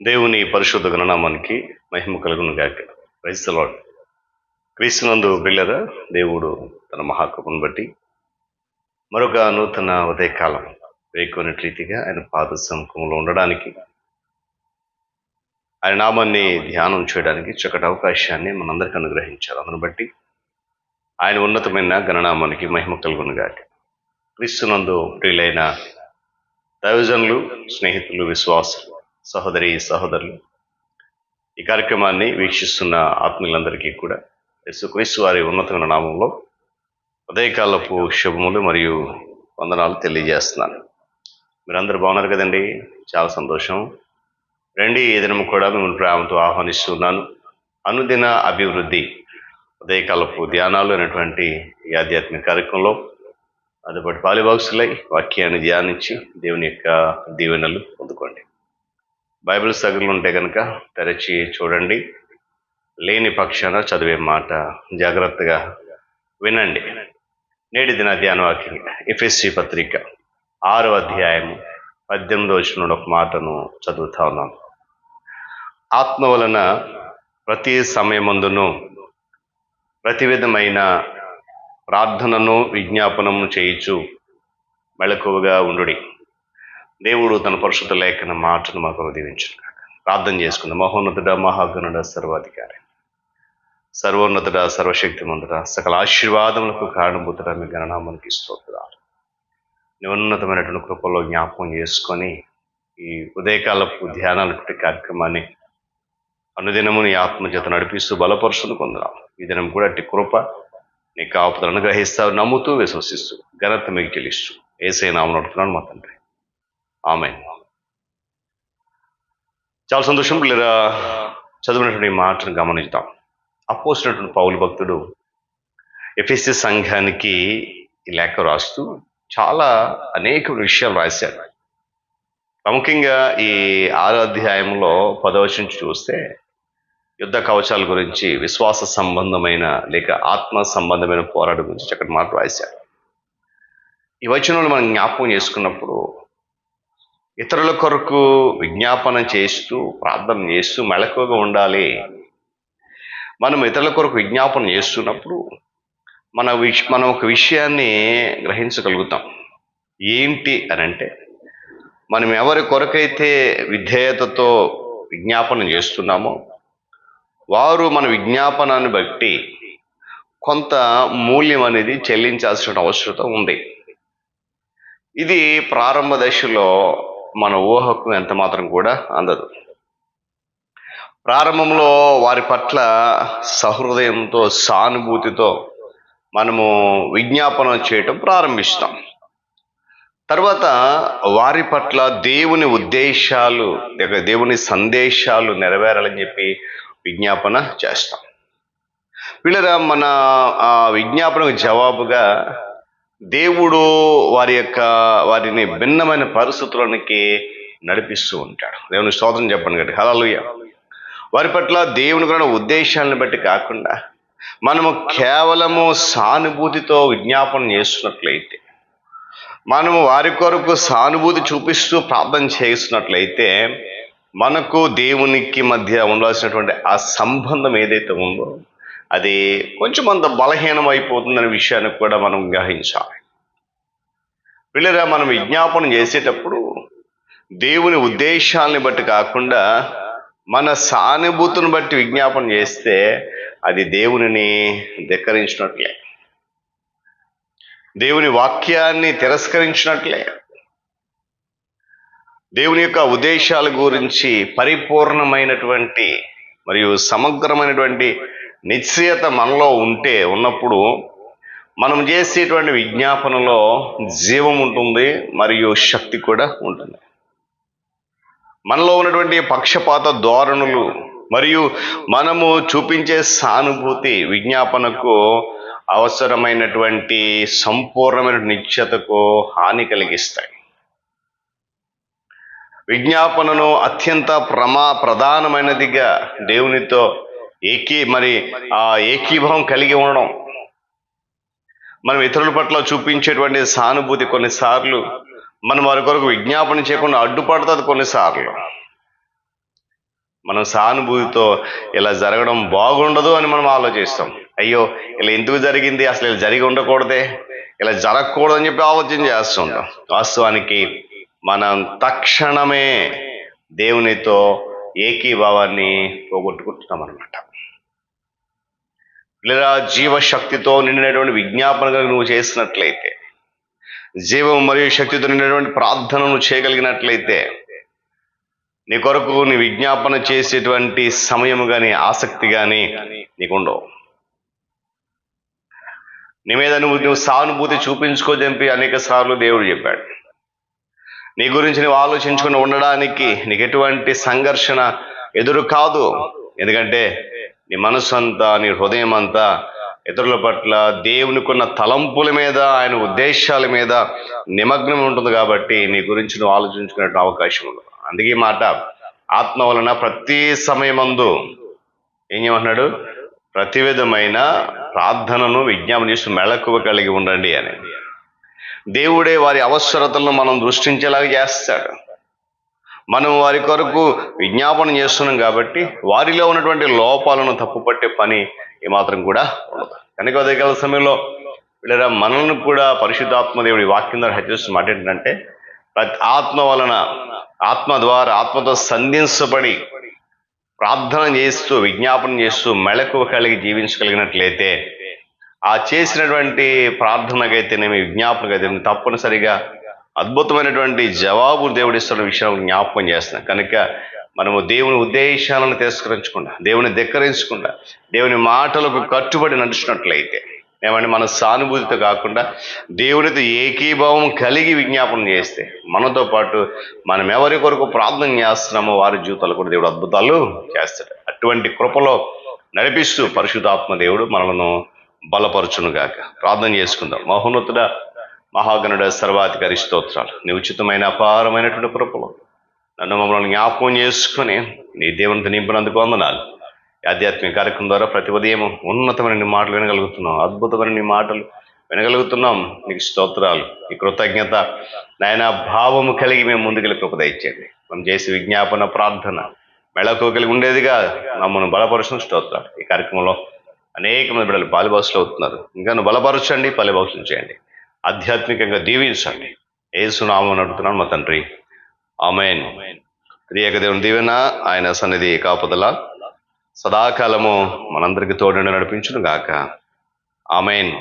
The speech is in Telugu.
దేవుని పరిశుద్ధ గణనామానికి మహిమ కలుగును గాక. Praise the Lord. క్రీస్తునందు బిళ్ళరా దేవుడు తన మహాకృపను బట్టి మరొక నూతన ఉదయకాలం వేకువనటి రీతిగా ఆయన పాద సముఖంలో ఉండడానికి, ఆయన నామాన్ని ధ్యానం చేయడానికి చక్కటి అవకాశాన్ని మనందరికీ అనుగ్రహించారు. అందును బట్టి ఆయన ఉన్నతమైన గణనామానికి మహిమ కలుగును గాక. క్రీస్తునందు ప్రియులైన దైవజనులు, స్నేహితులు, విశ్వాసులు, సహోదరి సహోదరులు, ఈ కార్యక్రమాన్ని వీక్షిస్తున్న ఆత్మీయులందరికీ కూడా యేసుక్రీస్తు వారి ఉన్నతమైన నామంలో ఉదయకాలపు శుభములు మరియు వందనాలు తెలియజేస్తున్నాను. మీరందరూ బాగున్నారు కదండి? చాలా సంతోషం. రండి, ఈ దినం కూడా మిమ్మల్ని ప్రేమతో ఆహ్వానిస్తున్నాను. అనుదిన అభివృద్ధి ఉదయకాలపు ధ్యానాలు అనేటువంటి ఈ ఆధ్యాత్మిక కార్యక్రమంలో అదుపాటి పాలిభాగస్తులై వాక్యాన్ని ధ్యానించి దేవుని యొక్క దీవెనలు పొందుకోండి. బైబిల్ సగలు ఉంటే కనుక తెరచి చూడండి, లేని పక్షాన చదివే మాట జాగ్రత్తగా వినండి. నేటి దిన ధ్యాన వాక్యం ఎఫెసీ పత్రిక 6వ అధ్యాయము 18వ వచనంలో ఒక మాటను చదువుతా ఉన్నాను. ఆత్మ వలన ప్రతి సమయమందును ప్రతి విధమైన ప్రార్థనను విజ్ఞాపనము చేయుచు మెళకువగా ఉండుడి. దేవుడు తన పరిశుద్ధ లేఖన మాటను మాకు దీవించును. ప్రార్థన చేసుకుందాం. మహోన్నతుడ, మహాగణుడ, సర్వాధికారి, సర్వోన్నతుడ, సర్వశక్తిమంతుడ, సకల ఆశీర్వాదములకు కారణభూతుడ, మీ గణనామానికి స్తోత్రాలు. ఉన్నతమైనటువంటి కృపలో జ్ఞాపకం చేసుకొని ఈ ఉదయకాలపు ధ్యానాలటువంటి కార్యక్రమాన్ని అనుదినము నీ ఆత్మచేత నడిపిస్తూ బలపరుచును కొందరాం. ఈ దినం కూడా అట్టి కృప నీ కాపుదలను అనుగ్రహిస్తావు, నమ్ముతూ విశ్వసిస్తూ ఘనత మీకు చెల్లిస్తూ యేసయ్య నామమున అడుగుతున్నాను మా తండ్రి, ఆమేన్. చాలా సంతోషం పిల్లరా. చదివినటువంటి మాటను గమనిద్దాం. అపోస్తలుడైనటువంటి పౌలు భక్తుడు ఎఫెసీ సంఘానికి ఈ లేఖ రాస్తూ చాలా అనేక విషయాలు రాశాడు. ప్రాముఖ్యంగా ఈ 6వ అధ్యాయంలో 10వ వచనం చూస్తే యుద్ధ కవచాల గురించి, విశ్వాస సంబంధమైన లేక ఆత్మ సంబంధమైన పోరాటం గురించి చక్కటి మాట రాశాడు. ఈ వచనంలో మనం జ్ఞాపకం చేసుకున్నప్పుడు ఇతరుల కొరకు విజ్ఞాపన చేస్తూ ప్రార్థన చేస్తూ మెళకువగా ఉండాలి. మనం ఇతరుల కొరకు విజ్ఞాపన చేస్తున్నప్పుడు మనం ఒక విషయాన్ని గ్రహించగలుగుతాం. ఏంటి అని అంటే, మనం ఎవరి కొరకైతే విధేయతతో విజ్ఞాపన చేస్తున్నామో వారు మన విజ్ఞాపనాన్ని బట్టి కొంత మూల్యం అనేది చెల్లించాల్సిన అవసరం ఉంది. ఇది ప్రారంభ దశలో మన ఊహకు ఎంత మాత్రం కూడా అందదు. ప్రారంభంలో వారి పట్ల సహృదయంతో, సానుభూతితో మనము విజ్ఞాపన చేయటం ప్రారంభిస్తాం. తర్వాత వారి పట్ల దేవుని ఉద్దేశాలు లేక దేవుని సందేశాలు నెరవేరాలని చెప్పి విజ్ఞాపన చేస్తాం. వీళ్ళరా మన విజ్ఞాపనకు జవాబుగా దేవుడు వారిని భిన్నమైన పరిస్థితులకి నడిపిస్తూ ఉంటాడు. దేవుని స్తోత్రం చెప్పండి గట్టి హల్లెలూయా. వారి పట్ల దేవుని కూడా ఉద్దేశాలను బట్టి కాకుండా మనము కేవలము సానుభూతితో విజ్ఞాపన చేస్తున్నట్లయితే, మనము వారి కొరకు సానుభూతి చూపిస్తూ ప్రార్థన చేస్తున్నట్లయితే మనకు దేవునికి మధ్య ఉండాల్సినటువంటి ఆ సంబంధం ఏదైతే ఉందో అది కొంచెం అంత బలహీనం అయిపోతుందనే విషయాన్ని కూడా మనం గ్రహించాలి. వీళ్ళరా మనం విజ్ఞాపన చేసేటప్పుడు దేవుని ఉద్దేశాలని బట్టి కాకుండా మన సానుభూతిని బట్టి విజ్ఞాపన చేస్తే అది దేవునిని ధిక్కరించినట్లే, దేవుని వాక్యాన్ని తిరస్కరించినట్లే. దేవుని యొక్క ఉద్దేశాల గురించి పరిపూర్ణమైనటువంటి మరియు సమగ్రమైనటువంటి నిశ్చయత మనలో ఉన్నప్పుడు మనం చేసేటువంటి విజ్ఞాపనలో జీవం ఉంటుంది మరియు శక్తి కూడా ఉంటుంది. మనలో ఉన్నటువంటి పక్షపాత ధోరణులు మరియు మనము చూపించే సానుభూతి విజ్ఞాపనకు అవసరమైనటువంటి సంపూర్ణమైన నిశ్చయతకు హాని కలిగిస్తాయి. విజ్ఞాపనను అత్యంత ప్రధానమైనదిగా దేవునితో ఏకీభావం కలిగి ఉండడం. మనం ఇతరుల పట్ల చూపించేటువంటి సానుభూతి కొన్నిసార్లు మనం వారి కొరకు విజ్ఞాపన చేయకుండా అడ్డుపడుతుంది కొన్నిసార్లు. మనం సానుభూతితో ఇలా జరగడం బాగుండదు అని మనం ఆలోచిస్తాం. అయ్యో ఇలా ఎందుకు జరిగింది, అసలు ఇలా జరిగి ఉండకూడదే, ఇలా జరగకూడదు అని చెప్పి ఆలోచన చేస్తుంటాం. వాస్తవానికి మనం తక్షణమే దేవునితో ఏకీభావాన్ని పోగొట్టుకుంటున్నాం అనమాట. లేదా జీవశక్తితో నిండినటువంటి విజ్ఞాపనగా నువ్వు చేసినట్లయితే, జీవం మరియు శక్తితో నిండినటువంటి ప్రార్థన నువ్వు చేయగలిగినట్లయితే, నీ కొరకు నీ విజ్ఞాపన చేసేటువంటి సమయం కానీ ఆసక్తి కానీ నీకు ఉండవు. నీ మీద నువ్వు సానుభూతి చూపించుకోజంపి అనేక సార్లు దేవుడు చెప్పాడు. నీ గురించి నువ్వు ఆలోచించుకుని ఉండడానికి నీకు ఎటువంటి సంఘర్షణ ఎదురు కాదు. ఎందుకంటే నీ మనసు అంతా, నీ హృదయం అంతా ఇతరుల పట్ల దేవునికున్న తలంపుల మీద, ఆయన ఉద్దేశాల మీద నిమగ్నం ఉంటుంది. కాబట్టి నీ గురించి నువ్వు ఆలోచించుకునే అవకాశం ఉండదు. అందుకే మాట ఆత్మ వలన ప్రతి సమయమందు ఏం చేయమంటున్నాడు? ప్రతి విధమైన ప్రార్థనను విజ్ఞాపన చేస్తూ మెళకువ కలిగి ఉండండి అని. దేవుడే వారి అవసరతలను మనం దృష్టించేలాగా చేస్తాడు. మనం వారి కొరకు విజ్ఞాపనం చేస్తున్నాం కాబట్టి వారిలో ఉన్నటువంటి లోపాలను తప్పుపట్టే పని ఏమాత్రం కూడా ఉండదు. కనుక ఉదయకాల సమయంలో వీళ్ళ మనల్ని కూడా పరిశుద్ధాత్మ దేవుడి వాక్యం ద్వారా హెచ్చరిస్తున్న మాట ఏంటంటే, ఆత్మ వలన, ఆత్మ ద్వారా, ఆత్మతో సంధించబడి ప్రార్థన చేస్తూ విజ్ఞాపనం చేస్తూ మెళకువ కలిగి జీవించగలిగినట్లయితే ఆ చేసినటువంటి ప్రార్థనకైతేనేమి విజ్ఞాపనకైతేనేమి తప్పనిసరిగా అద్భుతమైనటువంటి జవాబు దేవుడిస్తున్న విషయం జ్ఞాపకం చేస్తున్నాం. కనుక మనము దేవుని ఉద్దేశాలను తిరస్కరించకుండా, దేవుని ధిక్కరించకుండా, దేవుని మాటలకు కట్టుబడి నడుచున్నట్లయితే, ఏమంటే మన సానుభూతితో కాకుండా దేవునితో ఏకీభావం కలిగి విజ్ఞాపనం చేస్తే, మనతో పాటు మనం ఎవరి కొరకు ప్రార్థన చేస్తున్నామో వారి జీవితాలు కూడా దేవుడు అద్భుతాలు చేస్తాడు. అటువంటి కృపలో నడిపిస్తూ పరిశుద్ధాత్మ దేవుడు మనలను బలపరచునుగాక. ప్రార్థన చేసుకుందాం. మహోన్నతుడ, మహాగణుడ, సర్వాధికారి స్తోత్రాలు. నీ ఉచితమైన అపారమైనటువంటి కృపలో నన్ను మమ్మల్ని జ్ఞాపకం చేసుకుని నీ దేవునితో నింపినందుకు వందనాలు. ఆధ్యాత్మిక కార్యక్రమం ద్వారా ప్రతి ఉదయం ఉన్నతమైన నీ మాటలు వినగలుగుతున్నాం, అద్భుతమైన నీ మాటలు వినగలుగుతున్నాం. నీకు స్తోత్రాలు, నీ కృతజ్ఞత నాయన భావము కలిగి మేము ముందుకెళ్ళి కృప దయచేయండి. మనం చేసే విజ్ఞాపన ప్రార్థన మెళకువ కలిగి ఉండేదిగా మమ్మల్ని బలపరుచిన స్తోత్రాలు. ఈ కార్యక్రమంలో అనేక మంది బిడ్డలు పాలిభాషలు అవుతున్నారు. ఇంకా నువ్వు బలపరచండి, పాలిభాషలు చేయండి, ఆధ్యాత్మికంగా దీవించండి. యేసు నామమున అడుగుతున్నాను మా తండ్రి, ఆమేన్. త్రియేక దేవుని దీవెన, ఆయన సన్నిధి కాపుదల సదాకాలము మనందరికీ తోడుండి నడిపించును గాక. ఆమేన్.